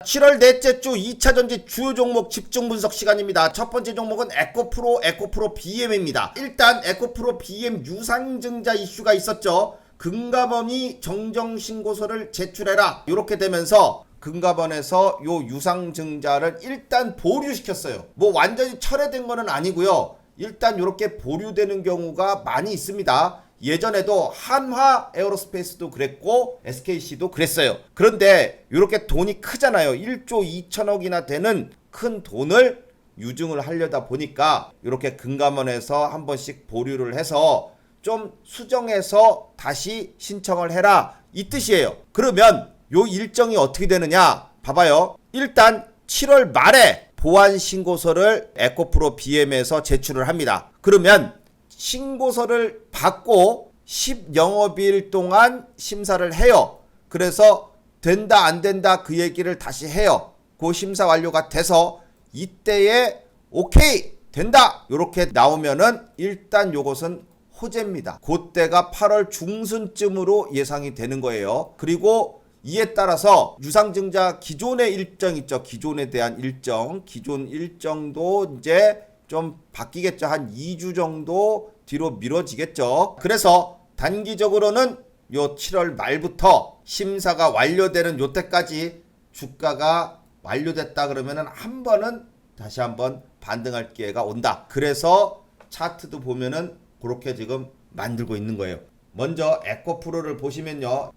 7월 넷째 주 2차전지 주요 종목 집중 분석 시간입니다. 첫 번째 종목은 에코프로 BM입니다. 일단 에코프로 BM 유상증자 이슈가 있었죠. 금감원이 정정신고서를 제출해라 이렇게 되면서 금감원에서 요 유상증자를 일단 보류시켰어요. 뭐 완전히 철회된 거는 아니고요. 일단 이렇게 보류되는 경우가 많이 있습니다. 예전에도 한화 에어로스페이스도 그랬고 SKC도 그랬어요. 그런데 이렇게 돈이 크잖아요. 1조 2천억이나 되는 큰 돈을 유증을 하려다 보니까 이렇게 금감원에서 한 번씩 보류를 해서 좀 수정해서 다시 신청을 해라 이 뜻이에요. 그러면 요 일정이 어떻게 되느냐 봐봐요. 일단 7월 말에 보완 신고서를 에코프로 BM에서 제출을 합니다. 그러면 신고서를 받고 10영업일 동안 심사를 해요. 그래서 된다 안 된다 그 얘기를 다시 해요. 그 심사 완료가 돼서 이때에 오케이 된다 이렇게 나오면은 일단 요것은 호재입니다. 그때가 8월 중순쯤으로 예상이 되는 거예요. 그리고 이에 따라서 유상증자 기존의 일정 있죠. 기존에 대한 일정, 기존 일정도 이제 좀 바뀌겠죠. 한 2주 정도 뒤로 미뤄지겠죠. 그래서 단기적으로는 요 7월 말부터 심사가 완료되는 요때까지 주가가 완료됐다 그러면은 한 번은 다시 한번 반등할 기회가 온다. 그래서 차트도 보면은 그렇게 지금 만들고 있는 거예요. 먼저 에코프로를 보시면요.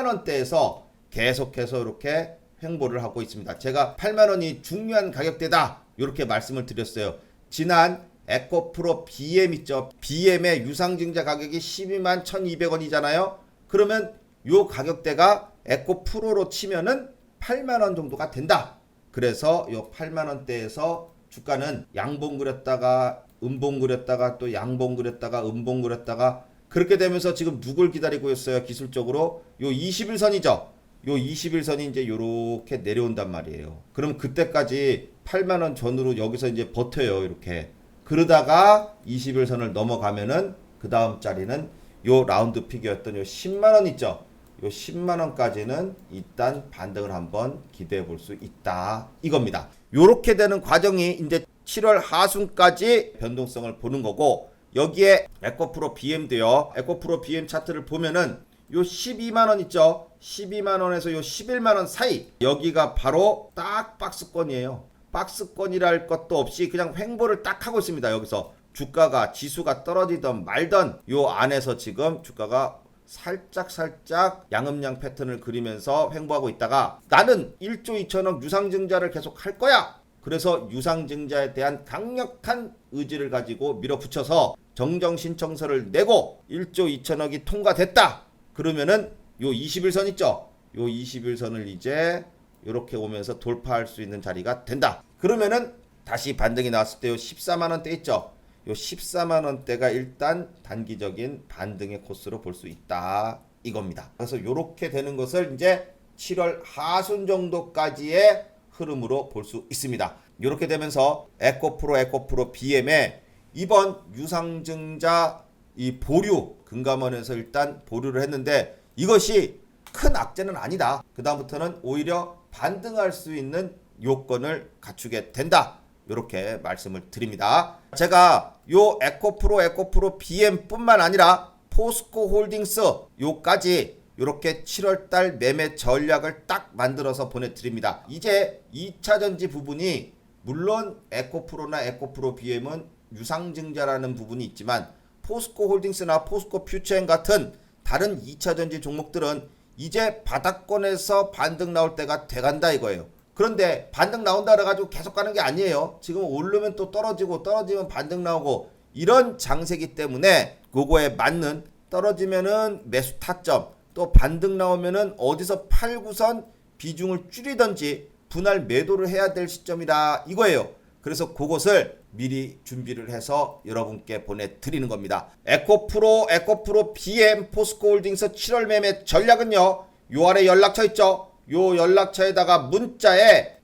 8만원대에서 계속해서 이렇게 횡보를 하고 있습니다. 제가 8만원이 중요한 가격대다 이렇게 말씀을 드렸어요. 지난 에코프로 BM 있죠. BM의 유상증자 가격이 12만 1200원이잖아요. 그러면 요 가격대가 에코프로로 치면은 8만원 정도가 된다. 그래서 요 8만원대에서 주가는 양봉 그렸다가 음봉 그렸다가 또 양봉 그렸다가 음봉 그렸다가 그렇게 되면서 지금 누굴 기다리고 있어요? 기술적으로 요 21선이죠. 요 21선이 이제 요렇게 내려온단 말이에요. 그럼 그때까지 8만원 전후로 여기서 이제 버텨요. 이렇게. 그러다가 21선을 넘어가면은 그 다음 자리는 요 라운드 픽이었던 요 10만원 있죠. 요 10만원까지는 일단 반등을 한번 기대해 볼 수 있다. 이겁니다. 요렇게 되는 과정이 이제 7월 하순까지 변동성을 보는 거고 여기에 에코프로 BM도요. 에코프로 BM 차트를 보면은 요 12만원 있죠. 12만원에서 요 11만원 사이 여기가 바로 딱 박스권이에요. 박스권이랄 것도 없이 그냥 횡보를 딱 하고 있습니다. 여기서 주가가 지수가 떨어지던 말던 요 안에서 지금 주가가 살짝 양음양 패턴을 그리면서 횡보하고 있다가 나는 1조 2천억 유상증자를 계속 할 거야. 그래서 유상증자에 대한 강력한 의지를 가지고 밀어붙여서 정정신청서를 내고 1조 2천억이 통과됐다. 그러면은 요 21선 있죠. 요 21선을 이제 이렇게 오면서 돌파할 수 있는 자리가 된다. 그러면은 다시 반등이 나왔을 때 요 14만원대 있죠. 요 14만원대가 일단 단기적인 반등의 코스로 볼 수 있다. 이겁니다. 그래서 요렇게 되는 것을 이제 7월 하순 정도까지의 흐름으로 볼 수 있습니다. 이렇게 되면서 에코프로 BM의 이번 유상증자 이 보류 금감원에서 일단 보류를 했는데 이것이 큰 악재는 아니다. 그 다음부터는 오히려 반등할 수 있는 요건을 갖추게 된다. 이렇게 말씀을 드립니다. 제가 요 에코프로 BM 뿐만 아니라 포스코 홀딩스 요까지 이렇게 7월달 매매 전략을 딱 만들어서 보내드립니다. 이제 2차전지 부분이 물론 에코프로나 에코프로 BM은 유상증자라는 부분이 있지만 포스코 홀딩스나 포스코 퓨처엔 같은 다른 2차전지 종목들은 이제 바닥권에서 반등 나올 때가 돼간다 이거예요. 그런데 반등 나온다 그래가지고 계속 가는 게 아니에요. 지금 오르면 또 떨어지고 떨어지면 반등 나오고 이런 장세기 때문에 그거에 맞는 떨어지면은 매수 타점 또 반등 나오면은 어디서 팔고선 비중을 줄이든지 분할 매도를 해야 될 시점이다 이거예요. 그래서 그것을 미리 준비를 해서 여러분께 보내드리는 겁니다. 에코프로 BM 포스코 홀딩스 7월 매매 전략은요. 요 아래 연락처 있죠. 요 연락처에다가 문자에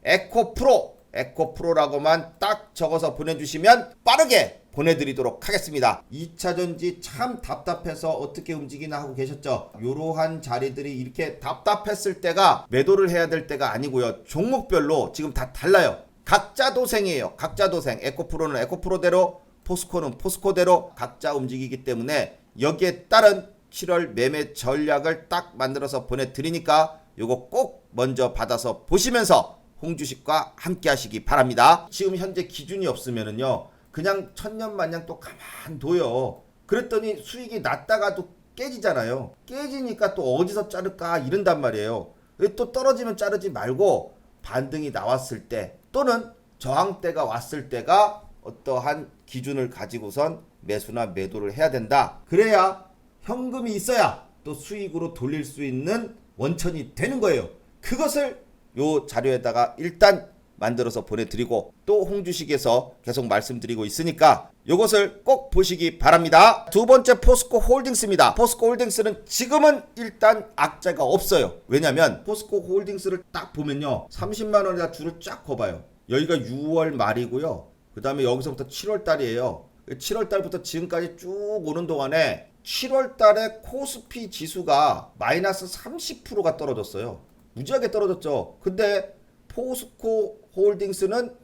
에코프로라고만 딱 적어서 보내주시면 빠르게 보내드리도록 하겠습니다. 2차전지 참 답답해서 어떻게 움직이나 하고 계셨죠? 요러한 자리들이 이렇게 답답했을 때가 매도를 해야 될 때가 아니고요. 종목별로 지금 다 달라요. 각자 도생이에요. 각자 도생. 에코프로는 에코프로대로, 포스코는 포스코대로 각자 움직이기 때문에 여기에 따른 7월 매매 전략을 딱 만들어서 보내드리니까 요거 꼭 먼저 받아서 보시면서 홍주식과 함께 하시기 바랍니다. 지금 현재 기준이 없으면은요, 그냥 천년마냥 또 가만둬요. 그랬더니 수익이 났다가도 깨지잖아요. 깨지니까 또 어디서 자를까 이런단 말이에요. 또 떨어지면 자르지 말고 반등이 나왔을 때 또는 저항대가 왔을 때가 어떠한 기준을 가지고선 매수나 매도를 해야 된다. 그래야 현금이 있어야 또 수익으로 돌릴 수 있는 원천이 되는 거예요. 그것을 요 자료에다가 일단 만들어서 보내드리고 또 홍주식에서 계속 말씀드리고 있으니까 요것을 꼭 보시기 바랍니다. 두 번째 포스코 홀딩스입니다. 포스코 홀딩스는 지금은 일단 악재가 없어요. 왜냐면 포스코 홀딩스를 딱 보면요, 30만원에다 줄을 쫙 거봐요. 여기가 6월 말이고요, 그 다음에 여기서부터 7월 달이에요. 7월 달부터 지금까지 쭉 오는 동안에 7월 달에 코스피 지수가 마이너스 30%가 떨어졌어요. 무지하게 떨어졌죠. 근데 포스코 홀딩스는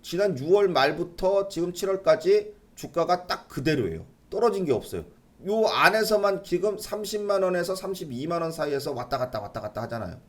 지난 6월 말부터 지금 7월까지 주가가 딱 그대로예요. 떨어진 게 없어요. 요 안에서만 지금 30만원에서 32만원 사이에서 왔다 갔다 하잖아요.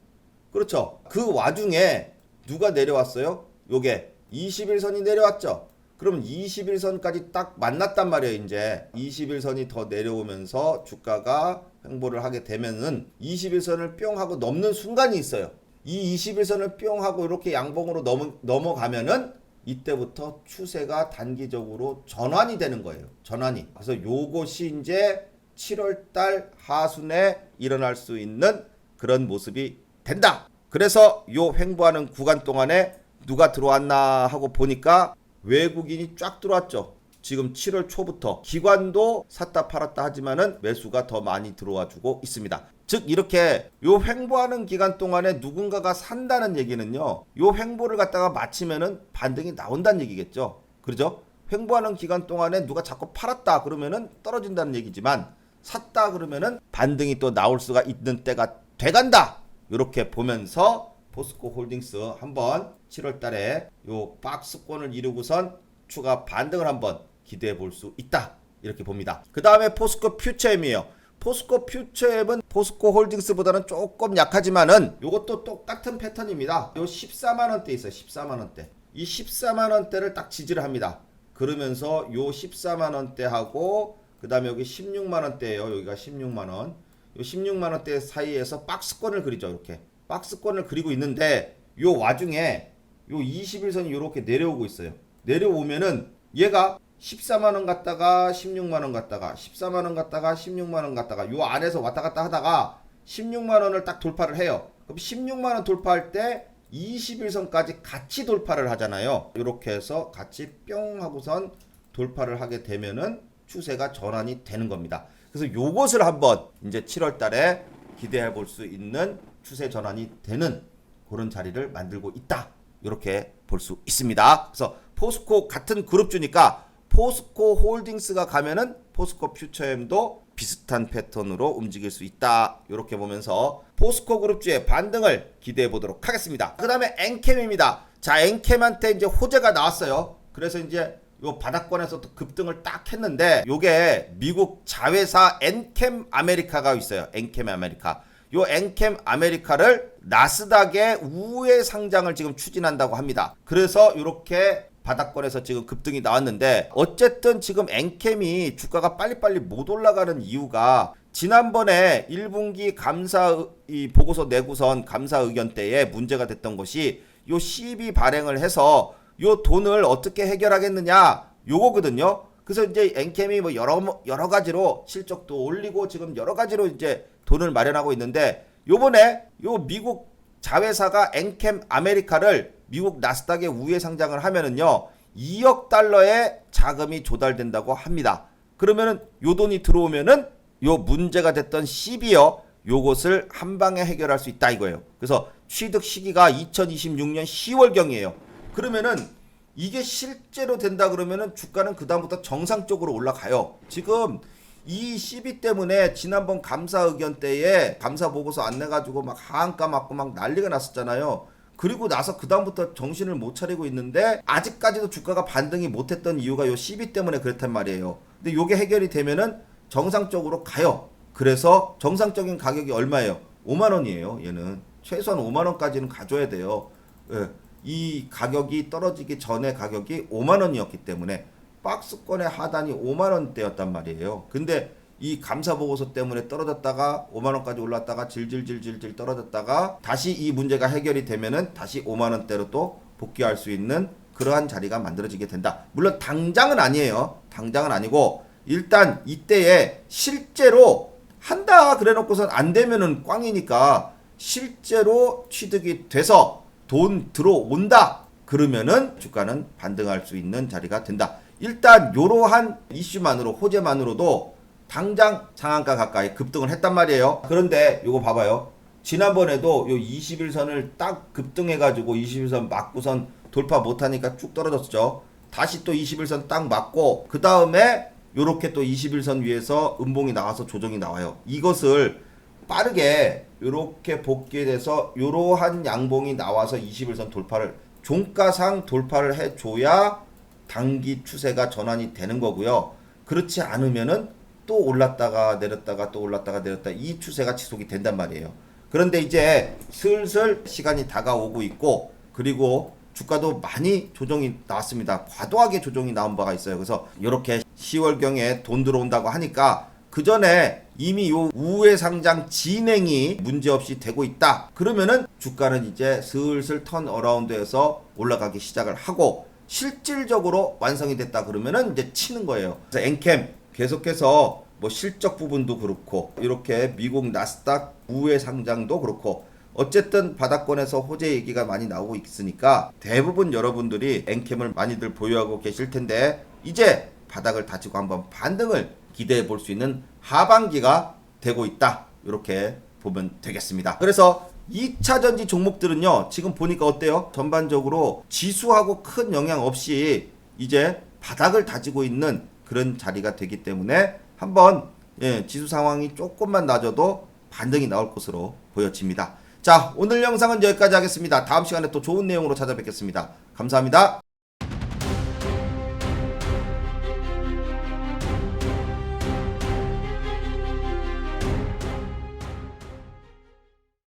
그렇죠. 그 와중에 누가 내려왔어요? 요게 21선이 내려왔죠. 그러면 21선까지 딱 만났단 말이에요. 이제 21선이 더 내려오면서 주가가 횡보를 하게 되면은 21선을 뿅 하고 넘는 순간이 있어요. 이 21선을 뿅 하고 이렇게 양봉으로 넘어가면은 이때부터 추세가 단기적으로 전환이 되는 거예요. 전환이. 그래서 요것이 이제 7월달 하순에 일어날 수 있는 그런 모습이 된다. 그래서 요 횡보하는 구간 동안에 누가 들어왔나 하고 보니까 외국인이 쫙 들어왔죠. 지금 7월 초부터 기관도 샀다 팔았다 하지만은 매수가 더 많이 들어와 주고 있습니다. 즉 이렇게 요 횡보하는 기간 동안에 누군가가 산다는 얘기는요, 요 횡보를 갖다가 마치면은 반등이 나온다는 얘기겠죠. 그렇죠? 횡보하는 기간 동안에 누가 자꾸 팔았다 그러면은 떨어진다는 얘기지만 샀다 그러면은 반등이 또 나올 수가 있는 때가 돼간다. 이렇게 보면서 포스코 홀딩스 한번 7월 달에 요 박스권을 이루고선 추가 반등을 한번 기대해 볼 수 있다. 이렇게 봅니다. 그 다음에 포스코 퓨처엠이에요. 포스코 퓨처엠은 포스코 홀딩스보다는 조금 약하지만은 요것도 똑같은 패턴입니다. 요 14만원대 있어요. 14만원대. 이 14만원대를 딱 지지를 합니다. 그러면서 요 14만원대하고 그 다음에 여기 16만원대예요. 여기가 16만원. 요 16만원대 사이에서 박스권을 그리죠. 이렇게. 박스권을 그리고 있는데 요 와중에 요 21선이 이렇게 내려오고 있어요. 내려오면은 얘가 14만원 갔다가 16만원 갔다가 14만원 갔다가 16만원 갔다가 요 안에서 왔다 갔다 하다가 16만원을 딱 돌파를 해요. 그럼 16만원 돌파할 때 21선까지 같이 돌파를 하잖아요. 이렇게 해서 같이 뿅 하고선 돌파를 하게 되면은 추세가 전환이 되는 겁니다. 그래서 요것을 한번 이제 7월 달에 기대해 볼 수 있는 추세 전환이 되는 그런 자리를 만들고 있다. 이렇게 볼 수 있습니다. 그래서 포스코 같은 그룹주니까 포스코 홀딩스가 가면은 포스코 퓨처엠도 비슷한 패턴으로 움직일 수 있다. 이렇게 보면서 포스코 그룹주의 반등을 기대해 보도록 하겠습니다. 그 다음에 엔캠입니다. 자, 엔캠한테 이제 호재가 나왔어요. 그래서 이제 요 바닥권에서 또 급등을 딱 했는데 요게 미국 자회사 엔캠 아메리카가 있어요. 엔캠 아메리카. 요 엔캠 아메리카를 나스닥의 우회 상장을 지금 추진한다고 합니다. 그래서 이렇게 바닥권에서 지금 급등이 나왔는데 어쨌든 지금 엔캠이 주가가 빨리빨리 못 올라가는 이유가 지난번에 1분기 감사 이 보고서 내고선 감사 의견 때에 문제가 됐던 것이 요 CB 발행을 해서 요 돈을 어떻게 해결하겠느냐 요거거든요. 그래서 이제 엔캠이 뭐 여러 가지로 실적도 올리고 지금 여러 가지로 이제 돈을 마련하고 있는데 요번에 요 미국 자회사가 엔캠 아메리카를 미국 나스닥에 우회 상장을 하면은요 2억 달러의 자금이 조달된다고 합니다. 그러면은 요 돈이 들어오면은 요 문제가 됐던 CB요 요것을 한 방에 해결할 수 있다 이거예요. 그래서 취득 시기가 2026년 10월경이에요. 그러면은 이게 실제로 된다 그러면은 주가는 그다음부터 정상적으로 올라가요. 지금 이 시비 때문에 지난번 감사 의견 때에 감사 보고서 안 내가지고 막 하한가 맞고 막 난리가 났었잖아요. 그리고 나서 그다음부터 정신을 못 차리고 있는데 아직까지도 주가가 반등이 못했던 이유가 요 시비 때문에 그렇단 말이에요. 근데 요게 해결이 되면은 정상적으로 가요. 그래서 정상적인 가격이 얼마예요? 5만 원이에요. 얘는 최소한 5만 원까지는 가줘야 돼요. 예. 이 가격이 떨어지기 전에 가격이 5만 원이었기 때문에 박스권의 하단이 5만 원대였단 말이에요. 근데 이 감사 보고서 때문에 떨어졌다가 5만 원까지 올랐다가 질질질질질 떨어졌다가 다시 이 문제가 해결이 되면은 다시 5만 원대로 또 복귀할 수 있는 그러한 자리가 만들어지게 된다. 물론 당장은 아니에요. 당장은 아니고 일단 이때에 실제로 한다 그래 놓고선 안 되면은 꽝이니까 실제로 취득이 돼서 돈 들어온다 그러면은 주가는 반등할 수 있는 자리가 된다. 일단 요러한 이슈만으로 호재만으로도 당장 상한가 가까이 급등을 했단 말이에요. 그런데 요거 봐봐요. 지난번에도 요 21선을 딱 급등해가지고 21선 맞고선 돌파 못하니까 쭉 떨어졌죠. 다시 또 21선 딱 맞고 그 다음에 요렇게 또 21선 위에서 음봉이 나와서 조정이 나와요. 이것을 빠르게 요렇게 복귀돼서 요러한 양봉이 나와서 21선 돌파를 종가상 돌파를 해줘야 단기 추세가 전환이 되는 거고요. 그렇지 않으면은 또 올랐다가 내렸다가 또 올랐다가 내렸다 이 추세가 지속이 된단 말이에요. 그런데 이제 슬슬 시간이 다가오고 있고 그리고 주가도 많이 조정이 나왔습니다. 과도하게 조정이 나온 바가 있어요. 그래서 이렇게 10월경에 돈 들어온다고 하니까 그 전에 이미 요 우회 상장 진행이 문제없이 되고 있다. 그러면은 주가는 이제 슬슬 턴 어라운드에서 올라가기 시작을 하고 실질적으로 완성이 됐다 그러면은 이제 치는 거예요. 그래서 엔캠 계속해서 뭐 실적 부분도 그렇고 이렇게 미국 나스닥 우회 상장도 그렇고 어쨌든 바닥권에서 호재 얘기가 많이 나오고 있으니까 대부분 여러분들이 엔캠을 많이들 보유하고 계실 텐데 이제 바닥을 다지고 한번 반등을 기대해 볼 수 있는 하반기가 되고 있다. 이렇게 보면 되겠습니다. 그래서 2차 전지 종목들은요. 지금 보니까 어때요? 전반적으로 지수하고 큰 영향 없이 이제 바닥을 다지고 있는 그런 자리가 되기 때문에 한번 지수 상황이 조금만 낮아도 반등이 나올 것으로 보여집니다. 자, 오늘 영상은 여기까지 하겠습니다. 다음 시간에 또 좋은 내용으로 찾아뵙겠습니다. 감사합니다.